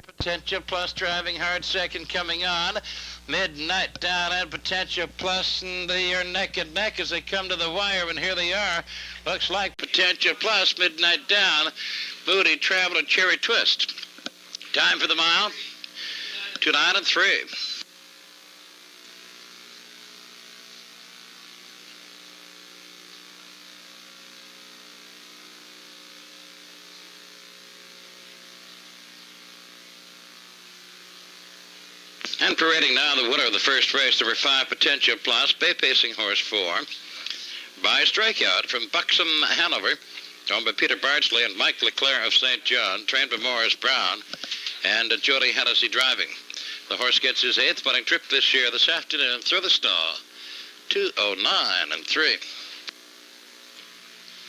Potential Plus driving hard, second coming on. Midnight Down and Potential Plus, and they are neck and neck as they come to the wire, and here they are. Looks like Potential Plus, Midnight Down, Moody Traveler, Cherry Twist. Time for the mile, 2:09 and 3. And parading now the winner of the first race, number 5, Potential Plus, bay pacing horse 4, by strikeout from Buxom, Hanover, owned by Peter Bardsley and Mike Leclerc of St. John, trained by Morris Brown, and Jody Hennessy driving. The horse gets his 8th winning trip this year this afternoon through the stall, 2:09 and 3.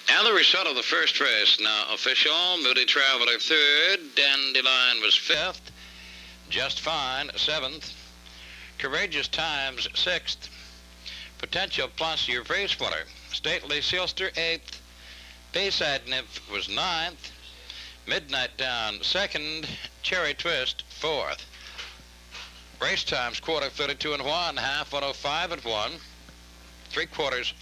And the result of the first race now official. Moody Traveler 3rd, Dandelion was 5th, Just Fine 7th, Courageous Times 6th, Potential Plus, your race winner, Stately Sealster 8th, Bayside Nymph was 9th, Midnight Down 2nd, Cherry Twist 4th. Race times, quarter 32 and 1, half 105 and 1, 3/4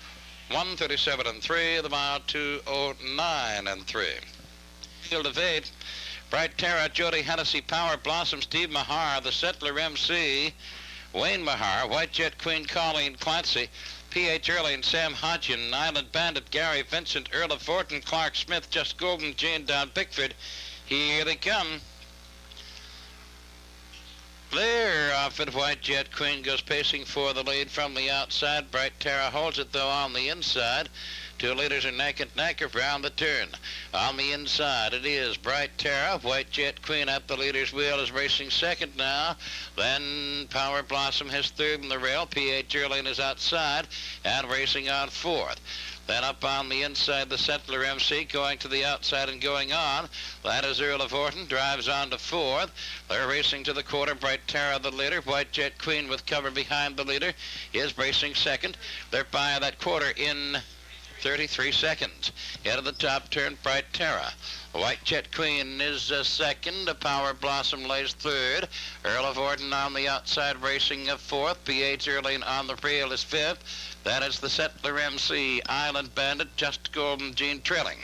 137 and 3, the mile 2:09 and 3. Field of 8. Bright Terra, Jody Hennessy, Power Blossom, Steve Mahar, The Settler MC, Wayne Mahar, White Jet Queen, Colleen Clancy, P.H. Early and Sam Hodgin, Island Bandit, Gary Vincent, Earl of Fortin, Clark Smith, Just Golden, Jane Down Bickford. Here they come. They're off it. White Jet Queen goes pacing for the lead from the outside. Bright Terra holds it, though, on the inside. 2 leaders are neck and neck around the turn. On the inside, it is Bright Terra. White Jet Queen at the leader's wheel is racing second now. Then Power Blossom has 3rd in the rail. P.H. Early is outside and racing on 4th. Then up on the inside, the Settler MC going to the outside and going on. That is Earl of Horton, drives on to 4th. They're racing to the quarter. Bright Terra, the leader. White Jet Queen with cover behind the leader is racing second. They're by that quarter in 33 seconds. Head of the top turn, Bright Terra. White Jet Queen is second. Power Blossom lays 3rd. Earl of Horton on the outside racing 4th. P.H. Early on the rail is 5th. That is the Settler MC, Island Bandit, Just Golden Jean trailing.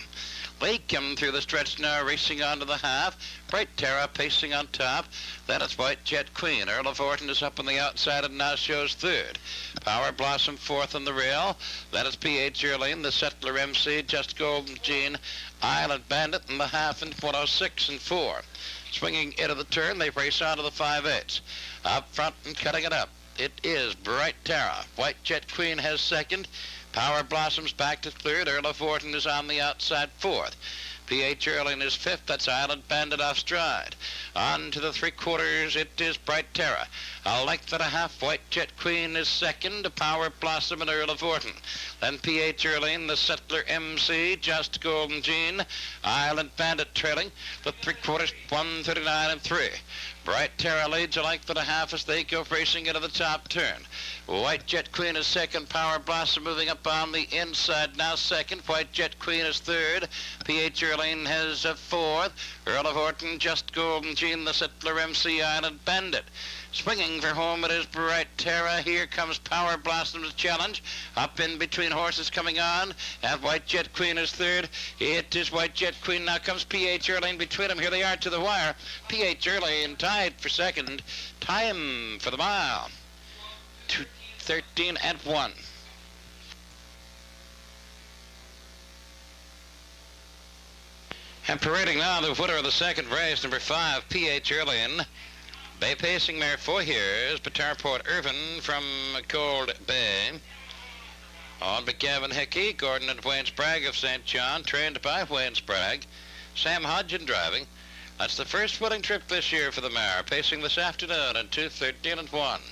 They come through the stretch now, racing on to the half. Bright Terra pacing on top. That is White Jet Queen. Earl of Horton is up on the outside and now shows 3rd. Power Blossom 4th on the rail. That is P.H. Early, the Settler MC, Just Golden Jean, Island Bandit in the half in 106 and 4. Swinging into the turn, they race on to the 5/8. Up front and cutting it up, it is Bright Terra. White Jet Queen has 2nd. Power Blossoms back to 3rd. Earl of Horton is on the outside 4th. P.H. Early is 5th. That's Island Bandit off stride. On to the 3/4, it is Bright Terra. A length and a half. White Jet Queen is 2nd. Power Blossom and Earl of Horton. Then P.H. Early, the Settler MC, Just Golden Jean, Island Bandit trailing. The 3/4, 139 and 3. Bright Terra leads a length and a half as they go racing into the top turn. White Jet Queen is 2nd. Power Blossom moving up on the inside now 2nd. White Jet Queen is 3rd. P.H. Early has 4th. Earl of Horton, Just Golden Jean, the Settler MC, Island Bandit. Swinging for home, it is Bright Terra. Here comes Power Blossom's challenge. Up in between horses coming on. And White Jet Queen is 3rd. It is White Jet Queen. Now comes P.H. Early in between them. Here they are to the wire. P.H. Early tied for 2nd. Time for the mile, 2:13 and 1. And parading now the winner of the second race, number 5, P.H. Early. Bay pacing mare 4 years, Batarport Irvin from Cold Bay. On by Gavin Hickey, Gordon and Wayne Sprague of St. John, trained by Wayne Sprague. Sam Hodgin driving. That's the first winning trip this year for the mare, pacing this afternoon in 2:13 and 1.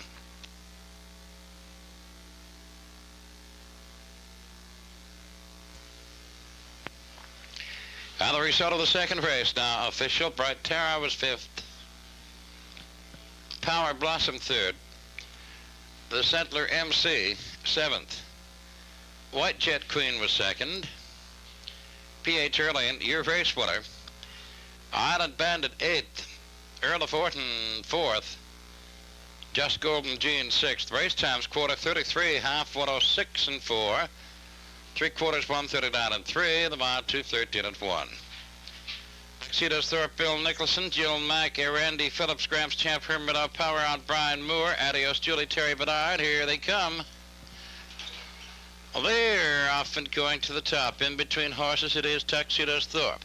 And the result of the second race now official. Bright Terra was 5th. Power Blossom 3rd. The Settler MC 7th. White Jet Queen was 2nd. P.H. Early, your race winner. Island Bandit 8th. Earl of Horton, 4th. Just Golden Jean, 6th. Race times quarter 33, half 106 and 4. 3/4 139 and 3. The mile 213 and 1. Tuxedos Thorpe, Bill Nicholson, Jill Mack, Randy Phillips, Gramps Champ, Hermit of Power on Brian Moore, Adios Julie, Terry Bedard. Here they come. They're off and going to the top. In between horses, it is Tuxedos Thorpe.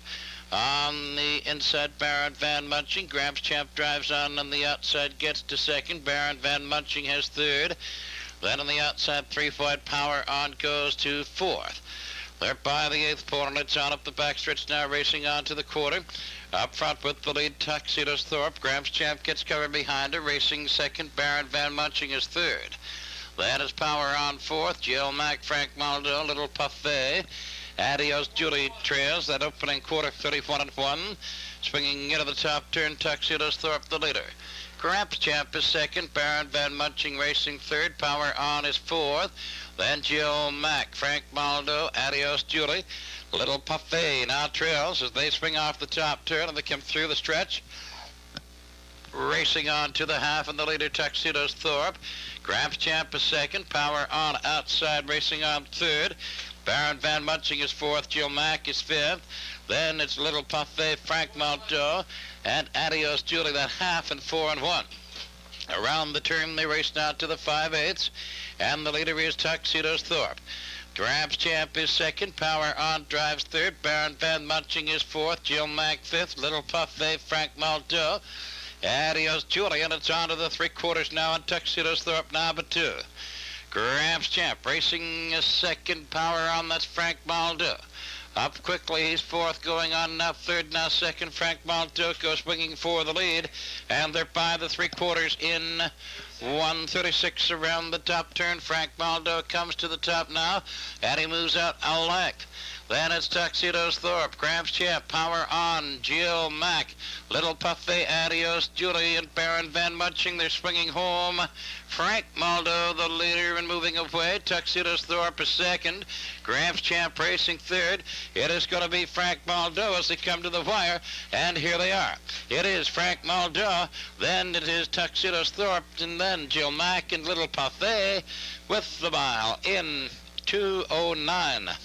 On the inside, Baron Van Munching. Gramps Champ drives on the outside, gets to second. Baron Van Munching has third. Then on the outside, 3-wide Power on goes to fourth. They're by the eighth pole, it's on up the backstretch now, racing on to the quarter. Up front with the lead, Tuxedos Thorpe. Gramps Champ gets covered behind her, racing second. Baron Van Munching is third. Then is Power on fourth. Jill Mack, Frank Maldo, Little Parfait. Adios Julie trails that opening quarter, 31 and 1. Swinging into the top turn, Tuxedos Thorpe the leader. Gramps Champ is second. Baron Van Munching racing third. Power on is fourth. Then Jill Mack, Frank Maldo, Adios Julie. Little Parfait now trails as they swing off the top turn and they come through the stretch. Racing on to the half and the leader, Tuxedos Thorpe. Gramps Champ is second. Power on outside, racing on third. Baron Van Munching is fourth. Jill Mack is fifth. Then it's Little Parfait, Frank Maldo, and Adios Julie, that half and 4 and 1. Around the turn, they race now to the 5/8, and the leader is Tuxedos Thorpe. Gramps Champ is second. Power on drives third. Baron Van Munching is fourth. Jill Mack fifth. Little Parfait, Frank Maldo. Adios Julie, and it's on to the 3/4 now, and Tuxedos Thorpe number 2. Gramps Champ racing a second. Power on, that's Frank Maldo. Up quickly, he's fourth, going on now third, now second. Frank Maldo goes swinging for the lead, and they're by the 3/4 in 1:36 around the top turn. Frank Maldo comes to the top now, and he moves out a length. Then it's Tuxedos Thorpe, Gramps Champ, Power on, Jill Mack, Little Parfait, Adios Julie, and Baron Van Munching. They're swinging home. Frank Maldo, the leader, and moving away. Tuxedos Thorpe is second. Gramps Champ racing third. It is going to be Frank Maldo as they come to the wire, and here they are. It is Frank Maldo, then it is Tuxedos Thorpe, and then Jill Mack and Little Parfait with the mile in 2:09.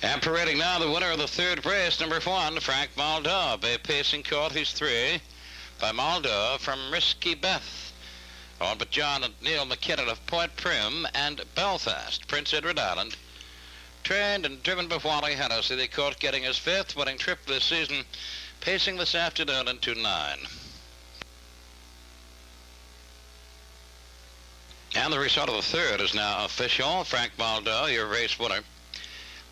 And parading now the winner of the third race, number 1, Frank Maldo. By pacing court, he's 3 by Maldo from Risky Beth. On but John and Neil McKinnon of Point Prim and Belfast, Prince Edward Island. Trained and driven by Wally Hennessy, the court getting his 5th winning trip this season, pacing this afternoon in 2:09. And the result of the third is now official. Frank Maldo, your race winner.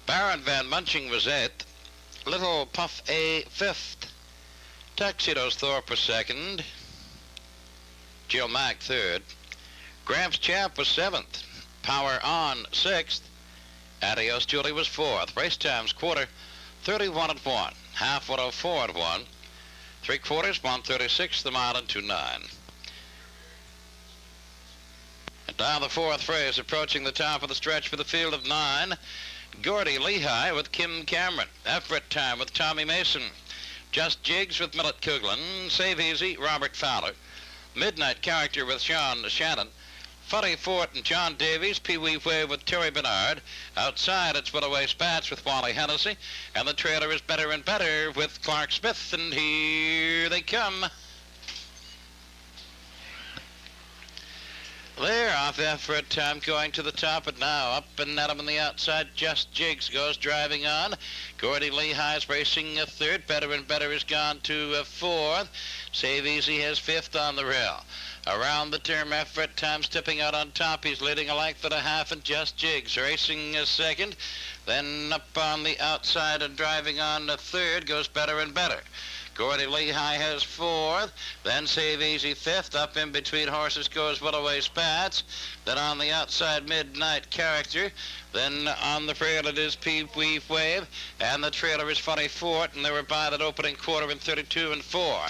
Baron Van Munching was 8th. Little Parfait 5th. Tuxedos Thorpe was 2nd. Jill Mack 3rd. Gramps Champ was 7th. Power on 6th. Adios Julie was 4th. Race times quarter 31 and 1. Half 104 and 1. 3/4 136, the mile in 2:09. And now the 4th race approaching the top of the stretch for the field of 9. Gordy Lehigh with Kim Cameron. Effort Time with Tommy Mason. Just Jigs with Millet Coughlan. Save Easy, Robert Fowler. Midnight Character with Sean Shannon. Funny Fort and John Davies. Pee Wee Wave with Terry Bernard. Outside it's Willoway Spats with Wally Hennessy. And the trailer is Better and Better with Clark Smith. And here they come. They're off Effort Time going to the top, and now up and at him on the outside. Just Jigs goes driving on. Gordy Lehigh's racing a 3rd. Better and Better has gone to a 4th. Save Easy has 5th on the rail. Around the turn, Effort Time stepping out on top. He's leading a length and a half, and Just Jigs racing a 2nd. Then up on the outside and driving on the 3rd goes Better and Better. Gordy Lehigh has 4th, then Save Easy 5th. Up in between horses goes Willoway Spats. Then on the outside, Midnight Character. Then on the trail it is Pee Wee Wave, and the trailer is Funny Fort, and they were by that opening quarter in 32 and 4.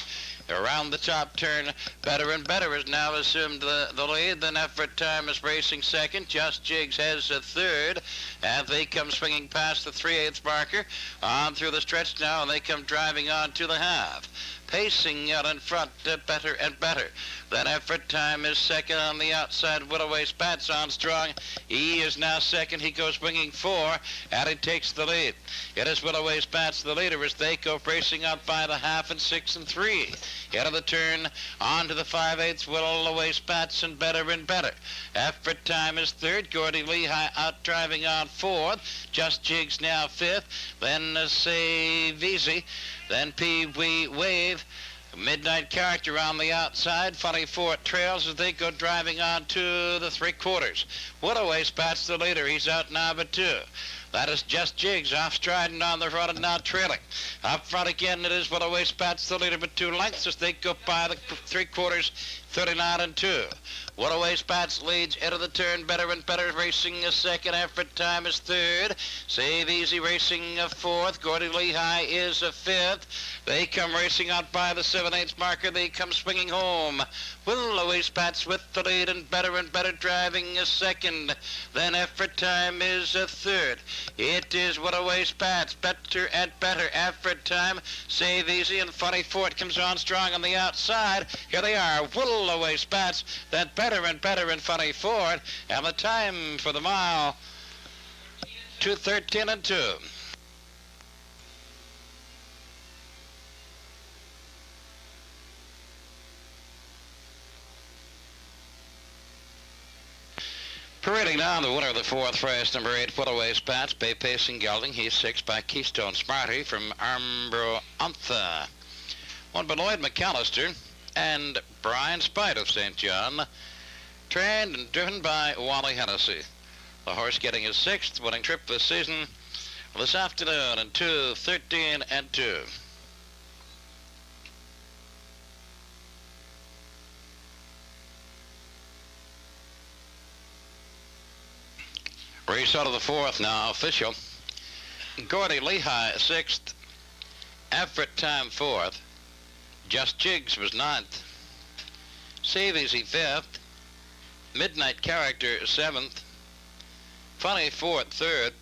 Around the top turn, Better and Better has now assumed the lead. Then Effort Time is racing second. Just Jigs has a third. And they come swinging past the 3/8 marker. On through the stretch now, and they come driving on to the half. Pacing out in front, Better and Better. Then Effort Time is second on the outside. Willoway Spats on strong. He is now second. He goes swinging 4, and he takes the lead. It is Willoway Spats the leader as they go racing out by the half and 6 and 3. Head of the turn, on to the 5/8, Willoway Spats and Better. Effort Time is third. Gordy Lehigh out driving on fourth. Just Jigs now fifth. Then Save Easy. Then Pee Wee Wave. Midnight Character on the outside. Funny Fort trails as they go driving on to the 3/4. Willoway Spats the leader. He's out now but 2. That is Just Jigs off striding on the front and now trailing. Up front again, it is Willoway Spats the leader, but 2 lengths as they go by the 3/4, 39 and 2. Willoway Spats leads into the turn. Better and Better racing a second. Effort Time is third. Save Easy racing a fourth. Gordy Lehigh is a fifth. They come racing out by the 7/8 marker. They come swinging home. Willoway Spats with the lead and Better driving a second. Then Effort Time is a third. It is Willoway Spats, Better and Better. Effort Time, Save Easy, and Funny Fort comes on strong on the outside. Here they are, Willoway Spats, then Better and Funny Fort, and the time for the mile, 2:13 and 2. Parading down the winner of the 4th race, number 8, Willoway Spats, Bay Pacing Gelding. He's 6 by Keystone Smarty from Armbro Untha. One by Lloyd McAllister and Brian Spite of St. John. Trained and driven by Wally Hennessy. The horse getting his 6th winning trip this season this afternoon in 2:13 and 2. Race out of the 4th now, official. Gordy Lehigh 6th. Effort Time 4th. Just Jigs was 9th. Save Easy 5th. Midnight Character 7th. Funny Fort 3rd.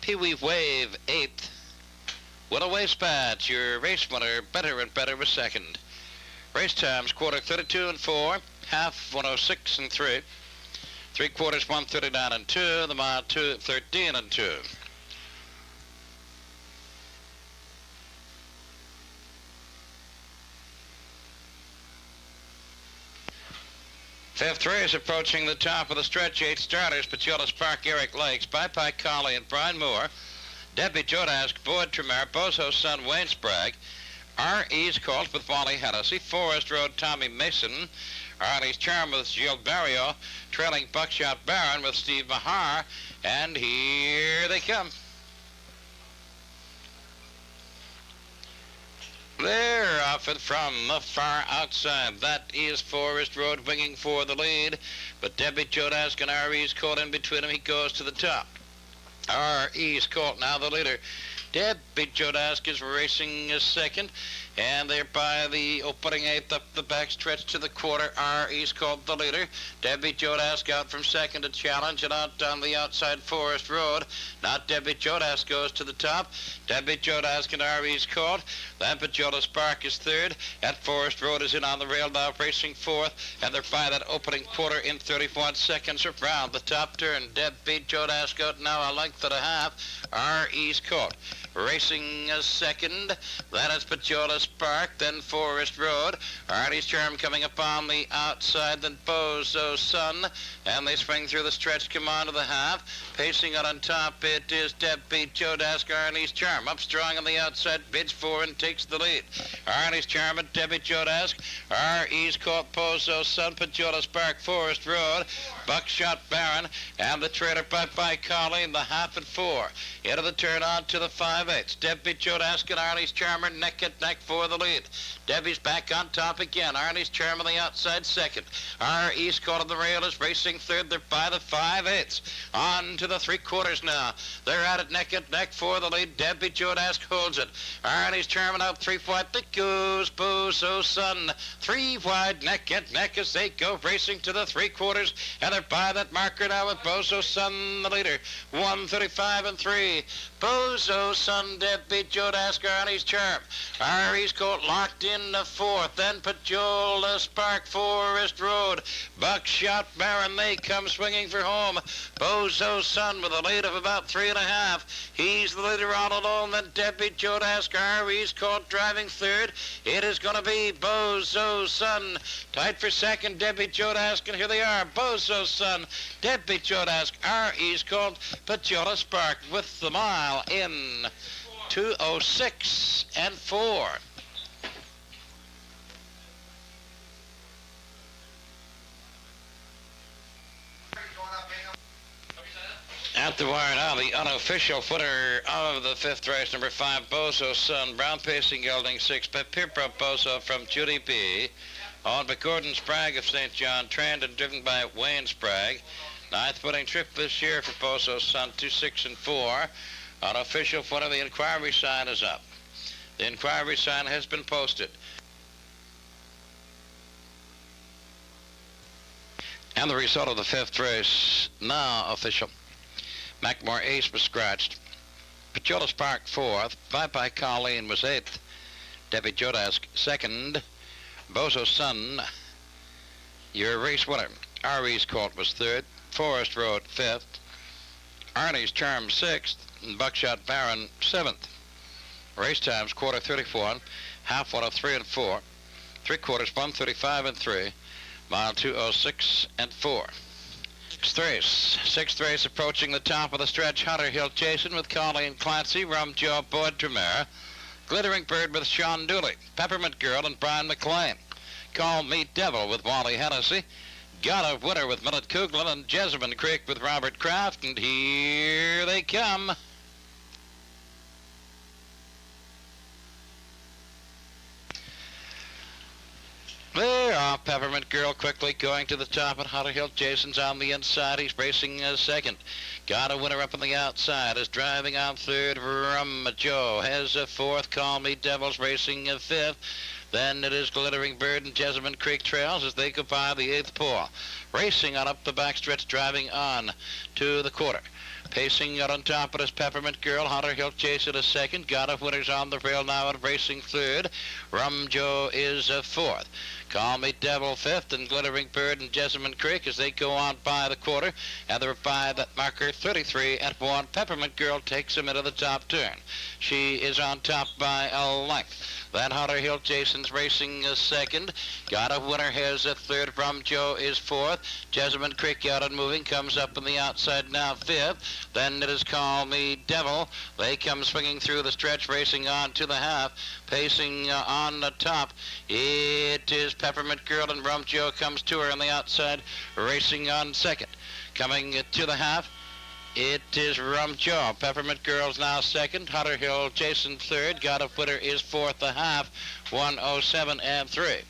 Pee Wee Wave 8th. Willoway Spats, your race winner, Better and Better was 2nd. Race times, quarter 32 and 4, half 106 and 3. 3/4, 139 and 2, the mile 2:13 and 2. Fifth race approaching the top of the stretch. 8 starters, Pacholas Park, Eric Lakes, Bye Collie and Brian Moore, Debbie Jodask, Boyd Tremere, Bozo's son Wayne Sprague, R.E.'s Colt with Wally Hennessy, Forest Road Tommy Mason, Arnie's Charm with Gilles Barrio, trailing Buckshot Baron with Steve Mahar, and here they come. They're off it from the far outside. That is Forest Road winging for the lead, but Debbie Jodask and R.E.'s Colt in between him. He goes to the top. R.E.'s Colt now the leader. Debbie Jodask is racing a second, and they're by the opening 8th up the back stretch to the quarter. R.E.'s Colt the leader. Debbie Jodask out from second to challenge, and out on the outside Forest Road. Now Debbie Jodask goes to the top. Debbie Jodask and R.E.'s Colt. Then Pacholas Park is third. At Forest Road is in on the rail now, racing fourth, and they're by that opening quarter in 31 seconds around the top turn. Debbie Jodask out now a length and a half. R.E.'s Colt racing a second. That is Pacholas Park, then Forest Road. Artie's Charm coming up on the outside, then Bozo's Son, and they swing through the stretch, come on to the half. Pacing out on top, it is Debbie Jodask, Artie's Charm. Up strong on the outside, bids for and takes the lead. Artie's Charm and Debbie Jodask. R.E.'s Colt, Bozo's Son, Pacholas Park, Forest Road, Buckshot Baron, and the trailer Bye Collie in the half at 4. Into the turn on to the 5. 5/8. Debbie Jodask and Arnie's Charmer neck and neck for the lead. Debbie's back on top again. Arnie's Charmer on the outside second. Our East caught on the rail is racing third. They're by the 5/8. On to the 3/4 now. They're at it neck and neck for the lead. Debbie Jodask holds it. Arnie's Charmer out 3 wide. It goes Bozo Sun. 3 wide neck and neck as they go racing to the 3/4. And they're by that marker now with Bozo Sun the leader. 1:35 and 3. Bozo Sun, Debbie Jodask, Arnie's Charm. Ari's Colt locked in the 4th. Then Pajola Spark, Forest Road. Buckshot Baron, they come swinging for home. Bozo Sun with a lead of about 3.5. He's the leader all alone. Then Debbie Jodask, Ari's Colt driving third. It is going to be Bozo Sun. Tight for second, Debbie Jodask, and here they are. Bozo Sun, Debbie Jodask, Ari's Colt, Pajola Spark with the mile in 2:06 and 4. At the wire now, the unofficial winner of the 5th race, number 5, Bozo Sun, Brown Pacing gelding 6, Pipra Bozo from Judy B. Owned by Gordon Sprague of St. John, trained and driven by Wayne Sprague. 9th winning trip this year for Bozo Sun, 2:6 and 4. Unofficial winner, the inquiry sign is up. The inquiry sign has been posted. And the result of the 5th race, now official. McMore Ace was scratched. Pajola Spark 4th. Bye-Bye Colleen was 8th. Debbie Jodask 2nd. Bozo Sun, your race winner. Ari's Colt was 3rd. Forest Road 5th. Arnie's Charm 6th. And Buckshot Baron 7th. Race times quarter 34, half 103 and 4. 3/4 135 and 3. Mile 2:06 and 4. Sixth race approaching the top of the stretch. Hunter Hill chasing with Colleen Clancy, Rum Joe Boyd Tremere. Glittering Bird with Sean Dooley, Peppermint Girl and Brian McLean. Call Me Devil with Wally Hennessy. Got a Winner with Millet Coughlan and Jessamine Creek with Robert Kraft. And here they come. There are Peppermint Girl quickly going to the top, and Hunter Hill Jason's on the inside. He's racing second. Got a Winner up on the outside. Is driving on third. Rum Joe has a 4th. Call Me Devils racing 5th. Then it is Glittering Bird and Jessamine Creek trails as they go by the 8th pole. Racing on up the backstretch, driving on to the quarter. Pacing out on top of his Peppermint Girl. Hunter Hill chasing a 2nd. Got a Winner's on the rail now and racing 3rd. Rum Joe is 4th. Call Me Devil 5th, and Glittering Bird and Jessamine Creek as they go on by the quarter. And they're by that marker 33 and 1. Peppermint Girl takes him into the top turn. She is on top by a length. Then Hunter Hill Jason's racing 2nd. Got a Winner has a 3rd. Rum Joe is 4th. Jessamine Creek out and moving. Comes up on the outside now 5th. Then it is Call Me Devil. They come swinging through the stretch, racing on to the half. Pacing on the top. It is Peppermint Girl, and Rum Joe comes to her on the outside, racing on 2nd. Coming to the half. It is Rum Joe. Peppermint Girl's now 2nd. Hunter Hill Jason 3rd. Got a Winner is 4th. The half 1:07 and 3.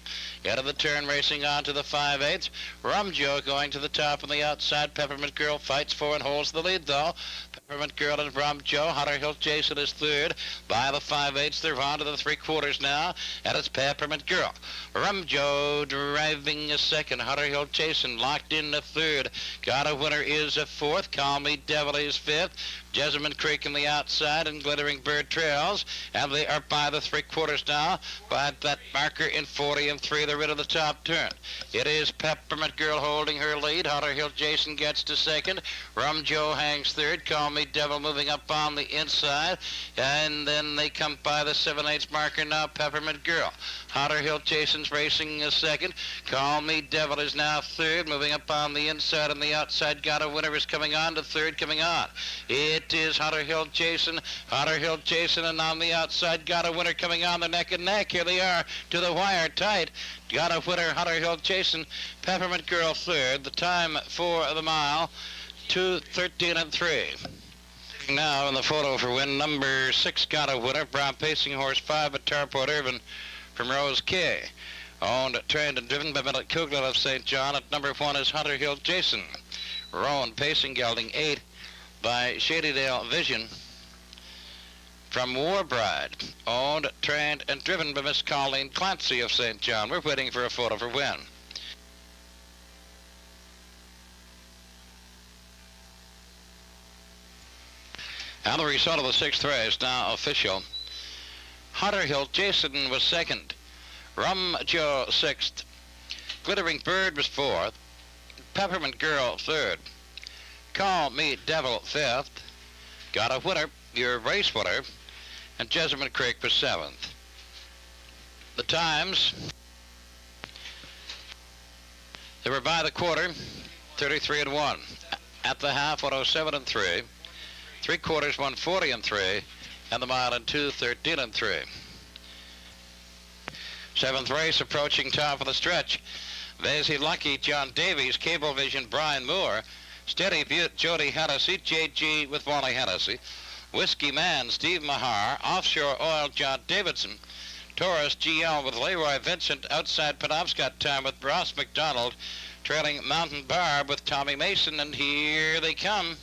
Out of the turn, racing on to the 5/8. Rum Joe going to the top on the outside. Peppermint Girl fights for and holds the lead, though. Peppermint Girl and Rum Joe. Hunter Hill Jason is 3rd. By the 5/8, they're on to the 3/4 now, and it's Peppermint Girl. Rum Joe driving 2nd. Hunter Hill Jason locked in the 3rd. Got a Winner is 4th. Call Me Devil is 5th. Jessamine Creek on the outside, and Glittering Bird trails, and they are by the 3/4 now. By that marker in 40 and 3, they're into the top turn. It is Peppermint Girl holding her lead. Hunter Hill Jason gets to 2nd. Rum Joe hangs 3rd. Call Me Devil moving up on the inside, and then they come by the 7/8 marker now. Peppermint Girl. Hunter Hill Jason's racing 2nd. Call Me Devil is now 3rd, moving up on the inside and the outside. Got a Winner is coming on to 3rd, coming on. It is Hunter Hill Jason. Hunter Hill Jason, and on the outside, Got a Winner coming on the neck and neck. Here they are to the wire tight. Got a Winner, Hunter Hill Jason. Peppermint Girl 3rd. The time for the mile, 2:13 and 3. Now in the photo for win number 6 got a winner. Brown Pacing Horse 5 at Tarport Irvin from Rose K. Owned, trained, and driven by Millet Kugler of St. John. At number 1 is Hunter Hill Jason. Rowan Pacing gelding 8 by Shadydale Vision from Warbride. Owned, trained, and driven by Miss Colleen Clancy of St. John. We're waiting for a photo for win. And the result of the 6th race now official. Hunter Hill Jason was 2nd. Rum Joe 6th. Glittering Bird was 4th. Peppermint Girl 3rd. Call Me Devil 5th. Got a winner, your race winner. And Jessamine Creek was 7th. The times, they were by the quarter, 33 and 1. At the half, 107 and 3. 3/4, 140 and 3. And the mile and 2, 13 and 3. 7th race approaching top of the stretch. Vazy Lucky, John Davies, Cable Vision, Brian Moore, Steady Butte, Jody Hennessy, JG with Wally Hennessy, Whiskey Man, Steve Mahar, Offshore Oil, John Davidson, Taurus GL with Leroy Vincent, Outside Penobscot Time with Ross McDonald, trailing Mountain Barb with Tommy Mason, and here they come.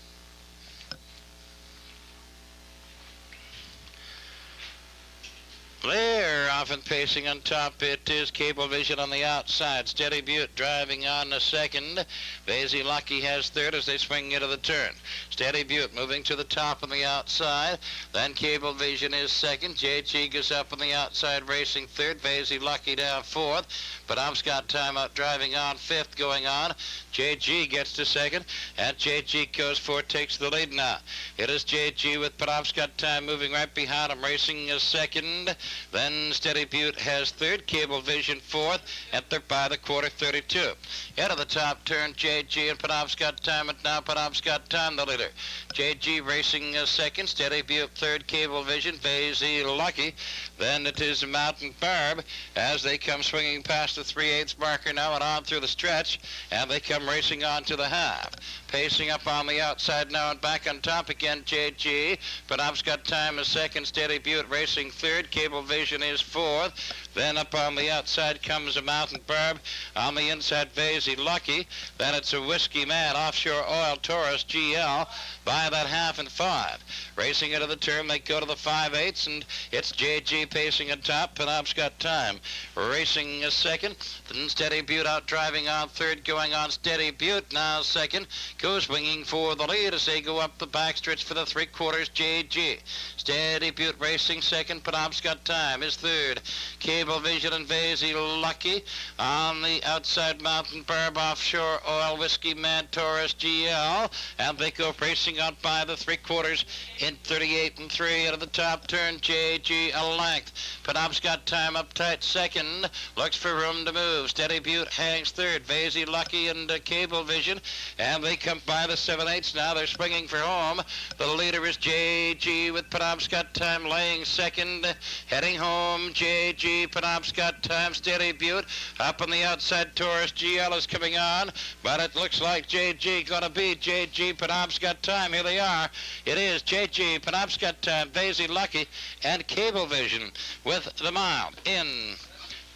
They're often pacing on top. It is Cable Vision on the outside. Steady Butte driving on the 2nd. Vazy Lucky has 3rd as they swing into the turn. Steady Butte moving to the top on the outside. Then Cable Vision is 2nd. JG goes up on the outside, racing 3rd. Vazy Lucky down 4th. Penobscot Time out driving on 5th, going on. JG gets to 2nd, and JG goes for it, takes the lead now. It is JG with Penobscot Time moving right behind him, racing a 2nd. Then Steady Butte has 3rd, Cable Vision 4th, and they're by the quarter, 32. Out of the top turn, JG and Penobscot Time, and now Penobscot Time the leader. JG racing a 2nd, Steady Butte 3rd, Cable Vision, Vazy Lucky. Then it is Mountain Barb as they come swinging past the 3/8 marker now and on through the stretch, and they come racing on to the half. Pacing up on the outside now and back on top again, JG. Penobscot Time is 2nd, Steady Butte racing 3rd, Cable Vision is 4th. Then up on the outside comes a Mountain Barb. On the inside, Vazy Lucky. Then it's a Whiskey Man, Offshore Oil, Taurus GL by that half and 5. Racing into the turn, they go to the 5/8, and it's JG pacing on top. Penobscot Time racing a 2nd. Then Steady Butte out driving on 3rd, going on. Steady Butte now 2nd. Goes winging for the lead as they go up the backstretch for the 3/4, JG. Steady Butte racing 2nd. Penobscot Time is 3rd. Cable Vision and Vazy Lucky. On the outside, Mountain Barb, Offshore Oil, Whiskey Man, Taurus GL. And they go racing out by the 3/4 in 38 and 3. Out of the top turn, JG a length. Penobscot Time up tight 2nd. Looks for room to move. Steady Butte hangs 3rd. Vazy Lucky and Cable Vision. And they come by the 7/8 now. They're swinging for home. The leader is JG with Penobscot Time laying 2nd. Heading home, JG, Penobscot Time, Steady Butte. Up on the outside, Taurus GL is coming on. But it looks like JG going to be JG, Penobscot Time. Here they are. It is JG, Penobscot Time, Vazy Lucky, and Cable Vision with the mile in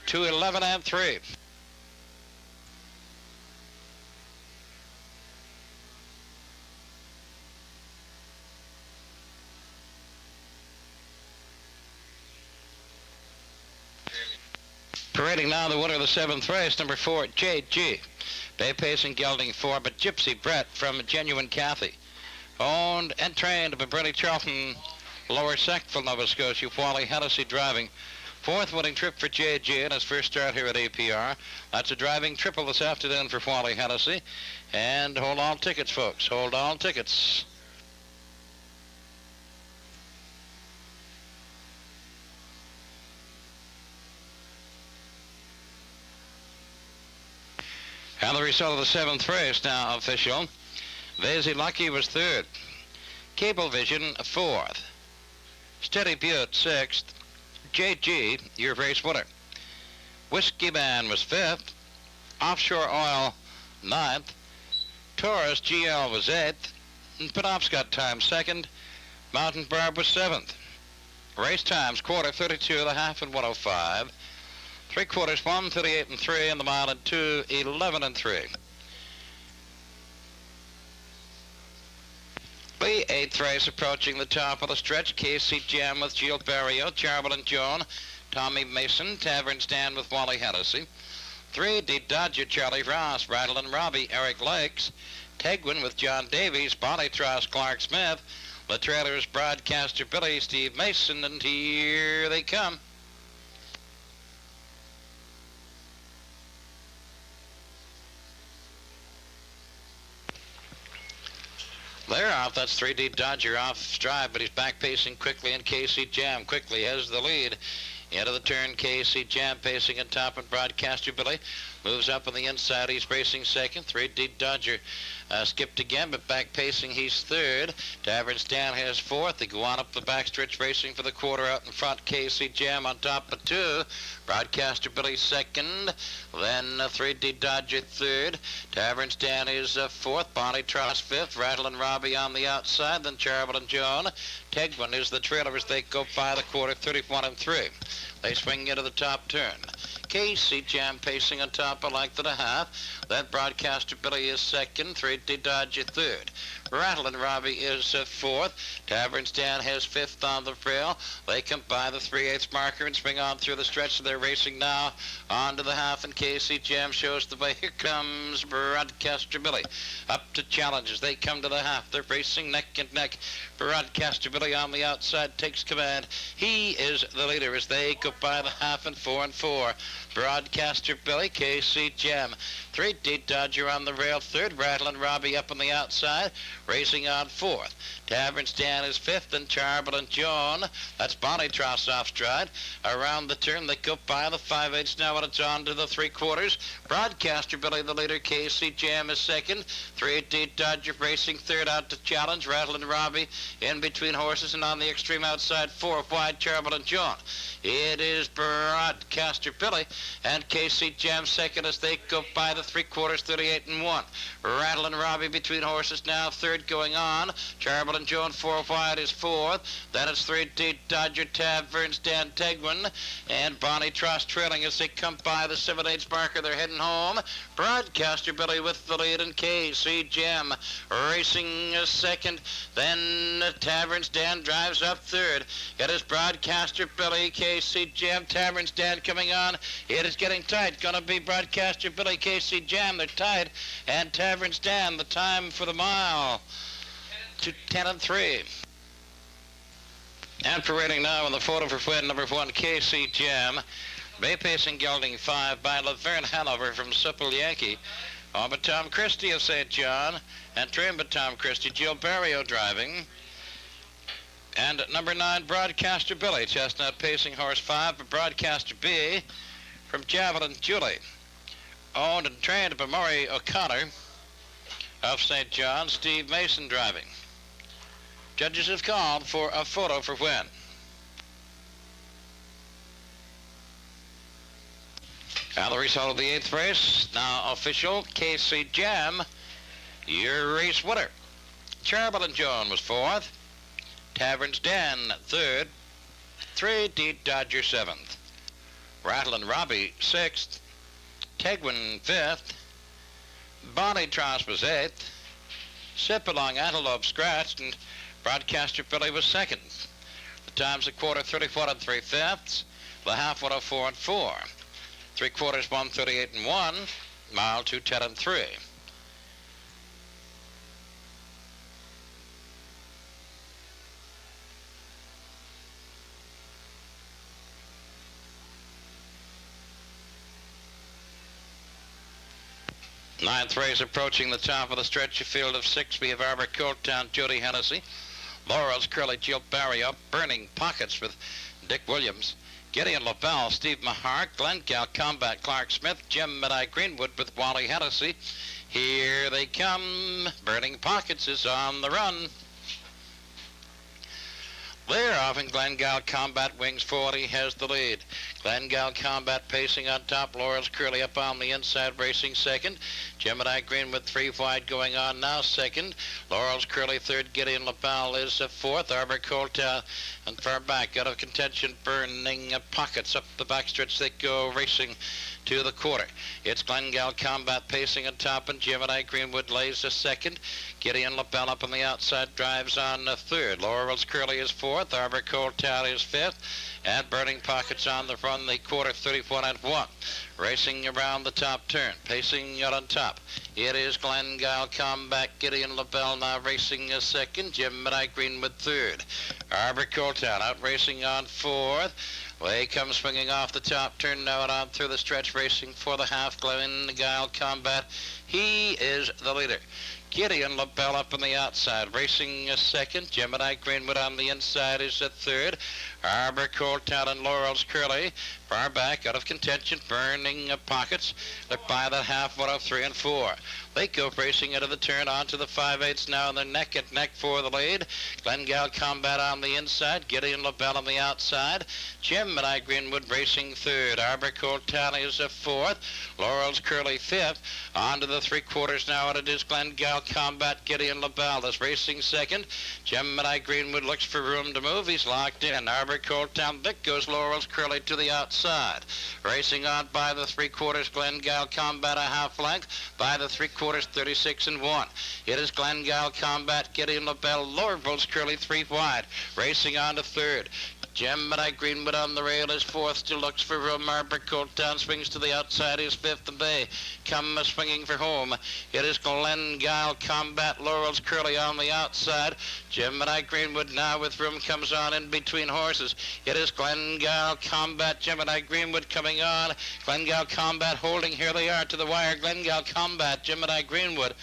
2:11 and 3. Parading now the winner of the 7th race, number 4, JG. Bay Pacing gelding 4, but Gypsy Brett from Genuine Kathy. Owned and trained by Bernie Charlton, Lower Sackville, Nova Scotia. Wally Hennessy driving. 4th winning trip for JG in his first start here at EPR. That's a driving triple this afternoon for Wally Hennessy. And hold all tickets, folks. Hold all tickets. And the result of the 7th race now official. Vazy Lucky was 3rd. Cable Vision 4th. Steady Butte 6th. JG, your race winner. Whiskey Man was 5th. Offshore Oil 9th. Taurus GL was 8th. And Penobscot Time 2nd. Mountain Barb was 7th. Race times, quarter 32 and a half and 105. 3/4 1:38 and 3, and the mile and 2 11 and 3. The 8th race approaching the top of the stretch. Casey Jam with Gilles Barrio, Charbel and Joan, Tommy Mason, Tavern Stand with Wally Hennessy. 3, D Dodger, Charlie Ross, Rattle and Robbie, Eric Lakes, Tegwin with John Davies, Bonnie Tross, Clark Smith, the trailers, Broadcaster Billy, Steve Mason, and here they come. They're off. That's 3D Dodger off stride, but he's back pacing quickly, and KC Jam quickly has the lead. Into the turn, KC Jam pacing on top, and Broadcaster Billy moves up on the inside. He's racing second. 3D Dodger skipped again, but back pacing, he's third. Tavern Stand has fourth. They go on up the backstretch, racing for the quarter out in front. KC Jam on top of 2. Broadcaster Billy second. Then 3D Dodger third. Tavern Stand is fourth. Bonnie Tross fifth. Rattle and Robbie on the outside. Then Charbel and Joan. Tegwin is the trailer as they go by the quarter, 31 and 3. They swing into the top turn. KC Jam pacing on top of length and a half. Then Broadcaster Billy is second. 3D Dodger third. Rattle and Robbie is fourth. Tavern Stand has fifth on the rail. They come by the 3/8 marker and swing on through the stretch. They're racing now onto the half, and KC Jam shows the way. Here comes Broadcaster Billy up to challenge as they come to the half. They're racing neck and neck. Broadcaster Billy on the outside takes command. He is the leader as they go by the half and 4 and 4. Broadcaster Billy, KC Jam, 3D Dodger on the rail third. Rattle and Robbie up on the outside, racing on fourth. Tavern Stand is fifth, and Charbel and Joan. That's Bonnie Tross off stride. Around the turn, they go by the 5/8 now, and it's on to the 3/4. Broadcaster Billy the leader. KC Jam is second. 3D Dodger racing third out to challenge. Rattle and Robbie in between horses, and on the extreme outside, 4 wide, Charbel and Joan. It is Broadcaster Billy and KC Jam second as they go by the 3/4, 38 and 1. Rattle and Robbie between horses now, third going on. Charbel and Joan 4 wide is fourth. Then it's 3D Dodger, Tavern Stand, Tegwin, and Bonnie Tross trailing as they come by the 7/8 marker. They're heading home. Broadcaster Billy with the lead, and KC Jam racing second. Then Tavern Stand drives up third. It is Broadcaster Billy, KC Jam, Tavern Stand coming on. It is getting tight. Gonna be Broadcaster Billy, KC Jam. They're tied. And Tavern Stand, the time for the mile, to 10 and 3. And parading now in the photo for win, number 1, KC Jam. Bay pacing gelding 5 by Laverne Hanover from Supple Yankee. On by Tom Christie of St. John, and trained by Tom Christie, Gilles Barrio driving. And number 9, Broadcaster Billy, Chestnut pacing horse 5 for Broadcaster B from Javelin Julie. Owned and trained by Murray O'Connor of St. John, Steve Mason driving. Judges have called for a photo for win. Now the result of the 8th race, now official. KC Jam, your race winner. Charbel and Joan was 4th. Tavern Stand 3rd. 3D Dodger 7th. Rattle and Robbie 6th. Tegwin 5th. Bonnie Tross was 8th. Sip Along Antelope scratched, and Broadcaster Billy was 2nd. The times a quarter 34 and 3/5. The half 104 and 4. 3/4 138 and 1. Mile 210 and 3. Ninth race approaching the top of the stretch, a field of 6. We have Arbor Coltown, Jody Hennessy. Laurel's Curly, Gilles Barrio. Burning Pockets with Dick Williams. Gideon LaBelle, Steve Mahar. Glenn Gal Combat, Clark Smith. Jim Mideye Greenwood with Wally Hennessy. Here they come. Burning Pockets is on the run. They're off, and Glengal Combat wings forward. He has the lead. Glengal Combat pacing on top. Laurel's Curly up on the inside, racing second. Gemini Green with 3 wide going on now, second. Laurel's Curly third. Gideon LaBelle is fourth. Arbor Colt and far back out of contention, burning pockets up the backstretch. They go racing to the quarter. It's Glengal Combat pacing on top, and Gemini Greenwood lays a second. Gideon LaBelle up on the outside, drives on the third. Laurel's Curly is fourth. Arbor Colt is fifth. And Burning Pockets on the run, the quarter 31 and 1. Racing around the top turn, pacing out on top. It is Glengal Combat. Gideon LaBelle now racing a second. Gemini Greenwood third. Arbor Colt out racing on fourth. Way comes swinging off the top turn now and on through the stretch, racing for the half. Glengal Combat, he is the leader. Gideon LaBelle up on the outside, racing a second. Gemini Greenwood on the inside is a third. Arbor Colt out and Laurel's Curly far back out of contention, burning pockets. Look by that half, 103 and 4. They go racing into the turn onto the 5/8 now, and they're neck and neck for the lead. Glengal Combat on the inside, Gideon LaBelle on the outside. Gemini Greenwood racing third. Arbor Colt is a fourth. Laurel's Curly fifth. On to the 3/4 now, and it is Glengal Combat. Gideon LaBelle is racing second. Gemini Greenwood looks for room to move. He's locked in. Arbor Colt down. There goes Laurel's Curly to the outside. Racing on by the 3/4, Glengal Combat a half length. By the 3/4, 36 and 1. It is Glengal Combat. Gideon LaBelle. Laurel's Curly 3 wide. Racing on to third. Gemini Greenwood on the rail is fourth, still looks for room. Arbor Colt down, swings to the outside, is fifth, and they come swinging for home. It is Glengal Combat. Laurel's Curly on the outside. Gemini Greenwood now with room comes on in between horses. It is Glengal Combat. Gemini Greenwood coming on. Glengal Combat holding. Here they are to the wire. Glengal Combat. Gemini Greenwood.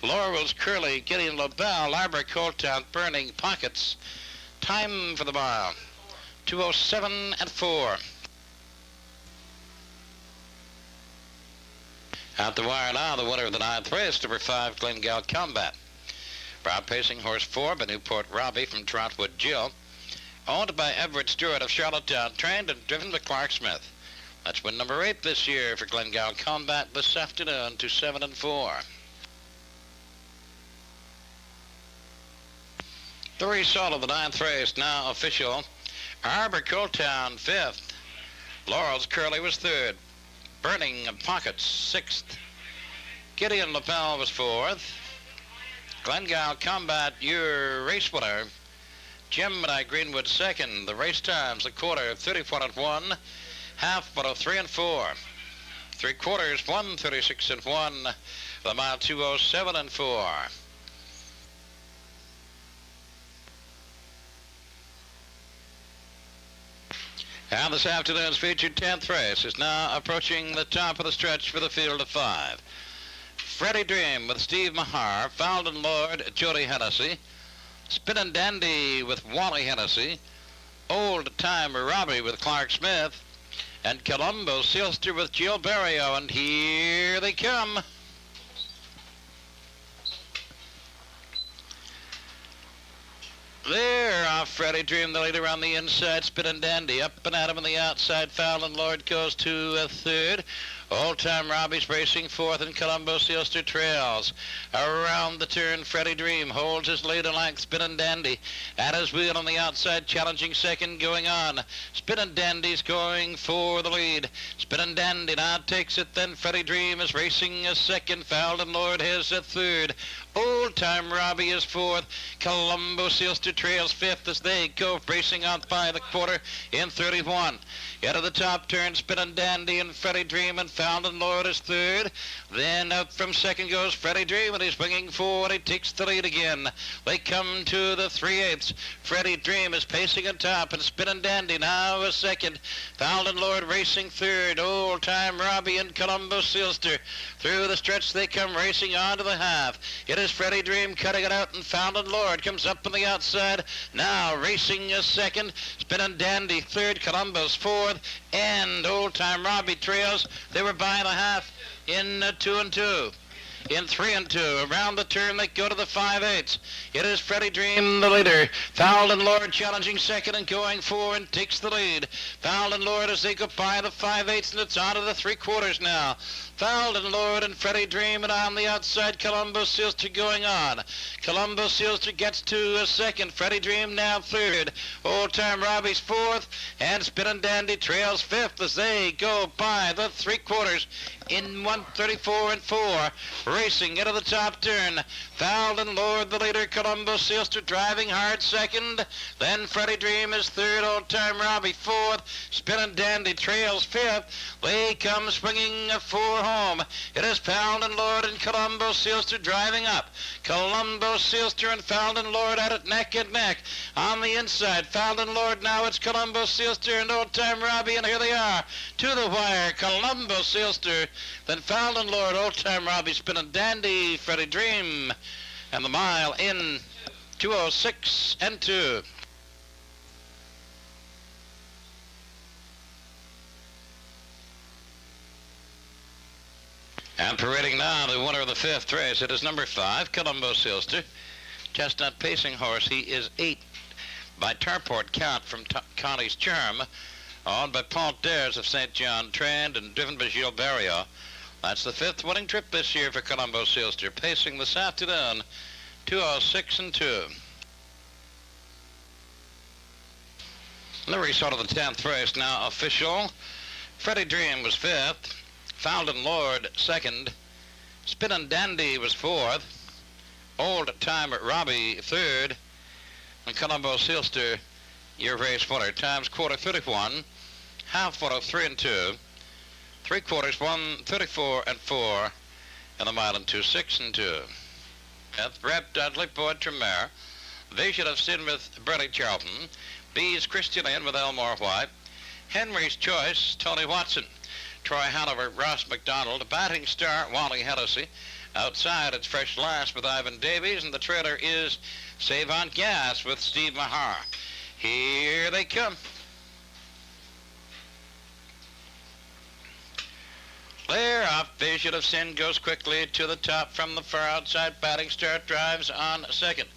Laurel's Curly. Gideon LaBelle. Arbor Colt down, burning pockets. Time for the mile. 2:07 and 4. Out the wire now, the winner of the 9th race, number 5, Glengal Combat. Proud pacing horse 4 by Newport Robbie from Trotwood Jill. Owned by Everett Stewart of Charlottetown, trained and driven by Clark Smith. That's win number 8 this year for Glengal Combat this afternoon, 2:07 and 4. The result of the 9th race now official. Arbor Colt 5th. Laurel's Curly was 3rd. Burning Pockets 6th. Gideon LaBelle was 4th. Glengal Combat, your race winner. Gemini Greenwood 2nd. The race times, the quarter 34 and 1. Half 103 and 4. 3/4 136 and 1. The mile 2:07 and 4. And this afternoon's featured 10th race is now approaching the top of the stretch for the field of 5. Freddie Dream with Steve Mahar, Falden Lord, Jody Hennessy, Spinnin' Dandy with Wally Hennessy, Old Time Robbie with Clark Smith, and Columbo Sealster with Jill Barrio, and here they come. There, off Freddie Dream, the leader on the inside, Spinnin' Dandy. Up and at him on the outside, Fallon Lord goes to a 3rd. Old Time Robbie's racing 4th, and Columbo Sealster trails. Around the turn, Freddie Dream holds his lead a length. Spinnin' Dandy at his wheel on the outside, challenging second, going on. Spinnin' Dandy's going for the lead. Spinnin' Dandy now takes it, then Freddie Dream is racing a second. Fallon Lord has a 3rd. Old Time Robbie is 4th. Columbo Sealster trails 5th as they go racing out by the quarter in 31. Into the top turn, Spinnin' Dandy and Freddie Dream, and Fallon Lord is 3rd. Then up from 2nd goes Freddie Dream, and he's swinging forward. He takes the lead again. They come to the 3/8. Freddie Dream is pacing on top, and Spinnin' Dandy now a 2nd. Fallon Lord racing 3rd. Old Time Robbie and Columbo Sealster. Through the stretch they come racing on to the half. It is Freddie Dream cutting it out, and Fallon Lord comes up on the outside. Now racing a 2nd. Spinnin' Dandy 3rd. Columbo's 4th. And Old Time Robbie trails. They were by the half in 2 and 2. in 3 and 2. Around the turn they go to the 5/8. It is Freddie Dream, the leader. Fouled and Lord challenging second and going 4 and takes the lead. Fouled and Lord as they go by the 5/8, and it's on to the 3/4 now. Fouled and Lord and Freddie Dream, and on the outside Columbo Sealster going on. Columbo Sealster gets to a second. Freddie Dream now third. Old Time Robbie's fourth, and Spinnin' Dandy trails fifth as they go by the 3/4 in 1:34 and 4. Racing into the top turn. Fouled and Lord the leader. Columbo Sealster driving hard second. Then Freddie Dream is third. Old Time Robbie fourth. Spinnin' Dandy trails fifth. They come swinging a 4 home. It is Fouled and Lord and Columbo Sealster driving up. Columbo Sealster and Fouled and Lord at it neck and neck. On the inside, Fouled and Lord now. It's Columbo Sealster and Old Time Robbie, and here they are to the wire. Columbo Sealster, then Fouled and Lord, Old Time Robbie, Spinnin' Dandy, Freddie Dream, and the mile in 2:06 and 2. And parading now the winner of the 5th race. It is number 5, Columbo Sealster. Chestnut pacing horse. He is 8 by Tarport Count from Connie's Charm, owned by Paul Dares of St. John, trained and driven by Gilles Barriot. That's the 5th winning trip this year for Columbo Sealster, pacing this afternoon 2:06 and 2. The result of the 10th race now official. Freddie Dream was 5th. Fouled and Lord 2nd. Spinnin' Dandy was 4th. Old Time Robbie 3rd. And Columbo Sealster, your race winner. Times quarter 31, half 1:03 and 2, 3/4 1:34 and 4, and the mile in 2:06 and 2. That's Rep Dudley, Boyd Tremere, Vision of Sin with Burley Charlton, B's Christian Lane with Elmore White, Henry's Choice, Tony Watson, Troy Hanover, Ross McDonald, Batting Star, Wally Hennessy. Outside, it's Fresh Last with Ivan Davies, and the trailer is Save on Gas with Steve Mahar. Here they come. Clear off. Vision of Sin goes quickly to the top from the far outside. Batting Star drives on second.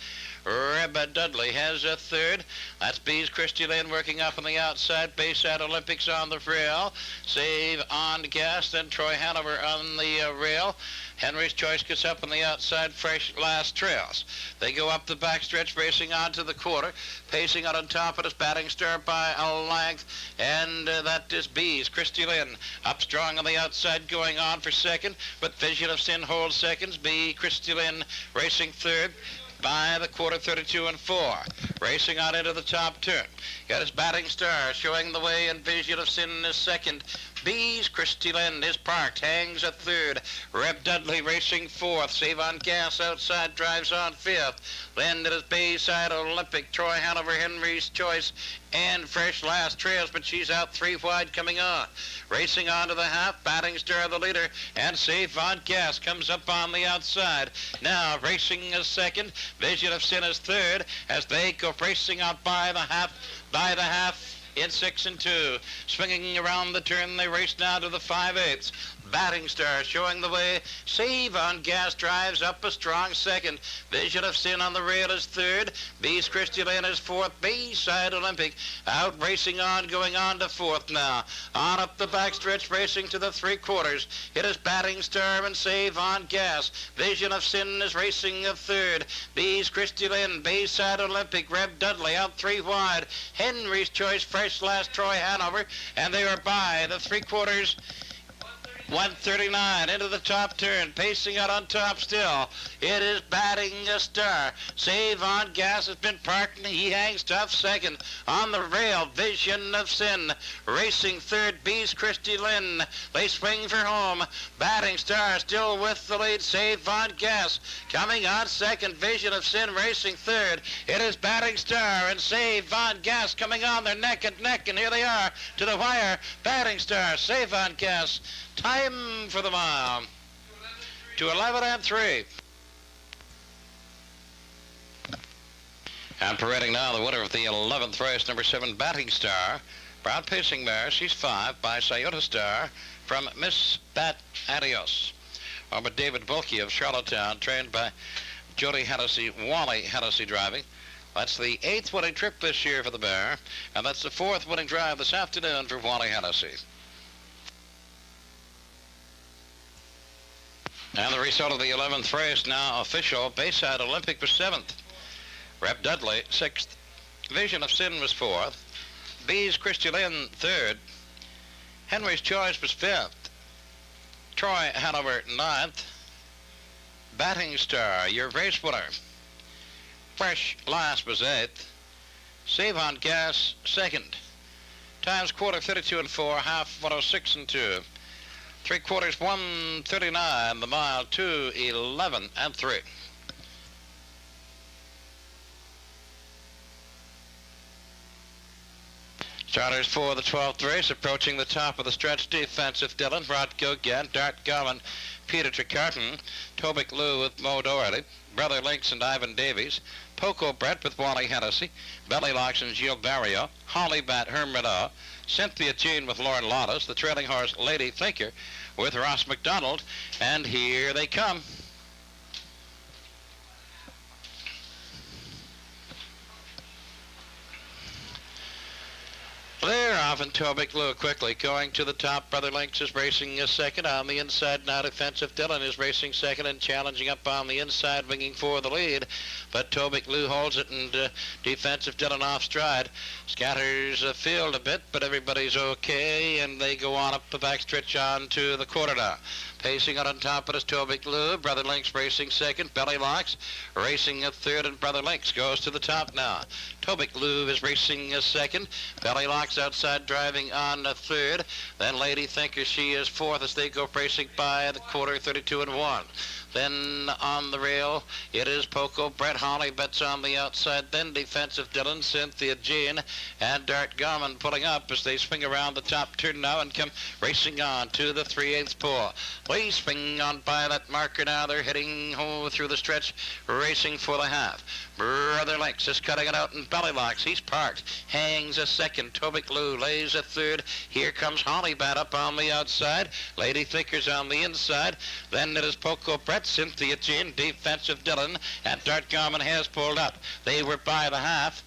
Reb Dudley has a third. That's B's Christy Lane working up on the outside. Bayside Olympics on the rail. Save on Gas. Then Troy Hanover on the rail. Henry's Choice gets up on the outside. Fresh Last trails. They go up the backstretch, racing on to the quarter. Pacing on top of his Batting Star by a length. And that is B's Christy Lane. Up strong on the outside, going on for second. But Vision of Sin holds seconds. B. Christy Lane racing third by the quarter 32 and 4. Racing on into the top turn. Got his Batting Star showing the way, and Vision of Sin is second. B's Christy Lynn is parked, hangs at third. Reb Dudley racing fourth. Save on Gas outside, drives on fifth. Then it is Bayside Olympic, Troy Hanover, Henry's Choice, and Fresh Last trails, but she's out 3 wide coming on. Racing on to the half, Batting Star the leader, and Save on Gas comes up on the outside. Now racing is second, Vision of Sin is third, as they go racing out by the half, in 6 and 2. Swinging around the turn, they race now to the 5/8. Batting Star showing the way. Save on Gas drives up a strong second. Vision of Sin on the rail is third. B's Christy Lane is fourth. Bayside Olympic out racing on, going on to fourth now. On up the backstretch, racing to the 3/4. It is Batting Star and Save on Gas. Vision of Sin is racing a third. B's Christy Lane, Bayside Olympic, Reb Dudley out 3 wide. Henry's Choice, Fresh Last, Troy Hanover, and they are by the 3/4. 139 into the top turn, pacing out on top still. It is Batting Star. Save on Gas has been parked, and he hangs tough second. On the rail, Vision of Sin racing third. B's Christy Lynn. They swing for home. Batting Star still with the lead. Save on Gas coming on second. Vision of Sin racing third. It is Batting Star and Save on Gas coming on. They're neck and neck, and here they are to the wire. Batting Star, Save on Gas. Time for the mile. 2:11 and 3. And parading now the winner of the 11th race, number 7, Batting Star. Brown pacing mare, she's 5 by Sayota Star from Miss Bat Adios. over David Bulkey of Charlottetown, trained by Jody Hennessy, Wally Hennessy driving. That's the 8th winning trip this year for the Bear, and that's the 4th winning drive this afternoon for Wally Hennessy. And the result of the 11th race now official. Bayside Olympic was 7th. Rep Dudley, 6th. Vision of Sin was 4th. Bees Christy Lynn, 3rd. Henry's Choice was 5th. Troy Hanover, 9th. Batting Star, your race winner. Fresh Last was 8th. Save on Gas, 2nd. Times quarter 32 and 4, half 106 and 2. 3/4 139, the mile 2:11 and 3. Starters for the 12th race approaching the top of the stretch. Defensive Dillon, Rod Gogan, Dart Gowan, Peter Tricarton, Tobic Lou with Mo Doherty, Brother Lynx and Ivan Davies, Poco Brett with Wally Hennessy, Belly Locks and Gilles Barrio, Holly Bat Herm Renaud, Cynthia Jean with Lauren Lawless, the trailing horse Lady Thinker with Ross McDonald, and here they come. They're off, and Tobic Lou quickly going to the top. Brother Lynx is racing a second on the inside. Now Defensive Dillon is racing second and challenging up on the inside, winging for the lead. But Tobic Lou holds it, and Defensive Dillon off stride. Scatters the field a bit, but everybody's okay, and they go on up the backstretch on to the quarter now. Pacing on top of it is Tobic Lou. Brother Lynx racing second. Belly Locks racing a third, and Brother Lynx goes to the top now. Tobic Lou is racing a second. Belly Locks outside driving on a third. Then Lady Thinker, she is fourth as they go racing by the quarter 32 and 1. Then on the rail, it is Poco Brett. Holly Betts on the outside. Then Defensive Dillon, Cynthia Jean, and Dart Garman pulling up as they swing around the top turn now and come racing on to the 3/8 pole. They swing on by that marker now. They're heading through the stretch, racing for the half. Brother Lynx is cutting it out in Belly Locks. He's parked. Hangs a second. Tobic Lou lays a third. Here comes Holly Bat up on the outside. Lady Thinker's on the inside. Then it is Poco Brett, Cynthia Jean, Defensive Dillon, and Dart Garman has pulled up. They were by the half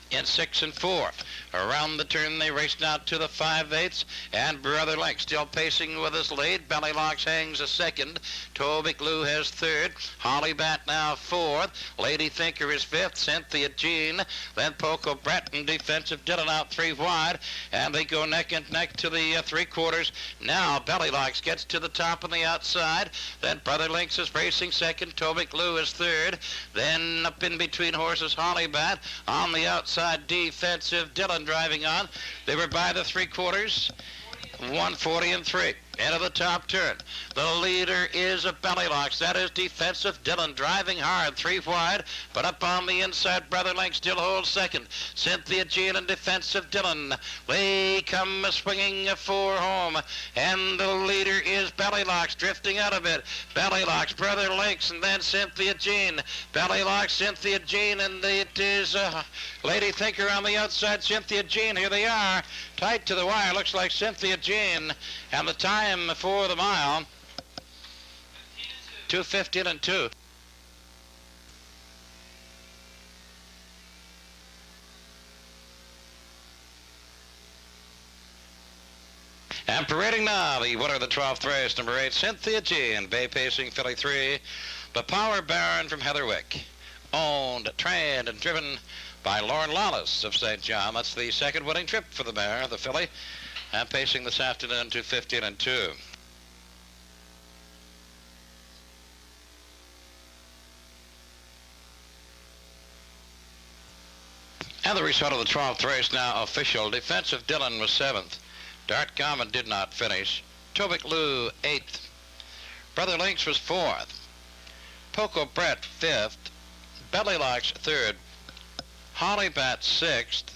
in 6 and 4. Around the turn they raced out to the 5/8, and Brother Lynx still pacing with his lead. Belly Locks hangs a second. Tobic Lou has third. Holly Bat now fourth. Lady Thinker is fifth. Cynthia Jean. Then Poco Brett and Defensive Dillon out 3 wide, and they go neck and neck to the 3/4. Now Belly Locks gets to the top on the outside. Then Brother Lynx is racing second. Tobic Lou is third. Then up in between horses, Holly Bat on the outside. Defensive Dillon driving on. They were by the 3/4, 140 and 3. Into the top turn. The leader is a Belly Locks. That is Defensive Dillon driving hard, 3 wide, but up on the inside, Brother Lynx still holds second. Cynthia Jean and Defensive Dillon. They come swinging for home, and the leader is Belly Locks drifting out a bit. Belly Locks, Brother Lynx, and then Cynthia Jean. Belly Locks, Cynthia Jean, and it is Lady Thinker on the outside. Cynthia Jean, here they are, tight to the wire. Looks like Cynthia Jean, and the time for the mile, 2:15 and 2. And parading now, the winner of the 12th race, number 8, Cynthia Jean, Bay Pacing, filly 3, the Power Baron from Heatherwick, owned, trained, and driven by Lauren Lawless of St. John. That's the second winning trip for the mare, the filly, and pacing this afternoon, 2:15 and 2. And the result of the 12th race now official. Defensive Dillon was 7th. Dart Garman did not finish. Tobic Lou 8th. Brother Lynx was 4th. Poco Brett 5th. Belly Locks 3rd. Holly Bat 6th.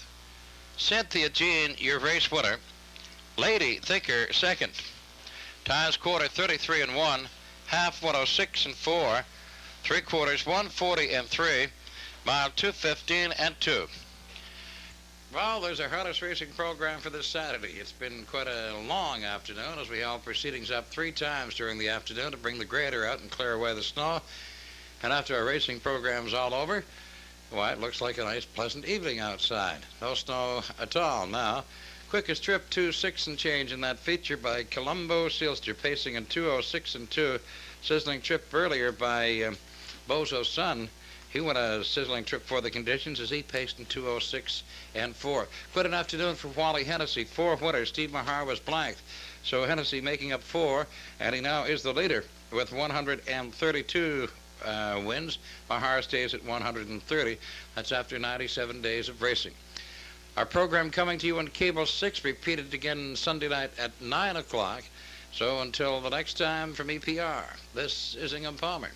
Cynthia Jean, your race winner. Lady Thinker 2nd. Times quarter 33 and 1. Half 106 and 4. 3/4 140 and 3. Mile 2:15 and 2. Well, there's our hottest racing program for this Saturday. It's been quite a long afternoon as we held proceedings up 3 times during the afternoon to bring the grader out and clear away the snow. And after our racing program's all over, why, it looks like a nice, pleasant evening outside. No snow at all now. Quickest trip, 2:06 and change in that feature by Colombo Sealster, pacing in 2:06 and 2. Sizzling trip earlier by Bozo's son. He went a sizzling trip for the conditions as he paced in 2:06 and 4. Quite an afternoon for Wally Hennessy. 4 winners. Steve Mahar was blanked. So Hennessy making up 4, and he now is the leader with 132 wins. Mahar stays at 130. That's after 97 days of racing. Our program coming to you on Cable 6, repeated again Sunday night at 9 o'clock. So until the next time from EPR, this is Ingham Palmer.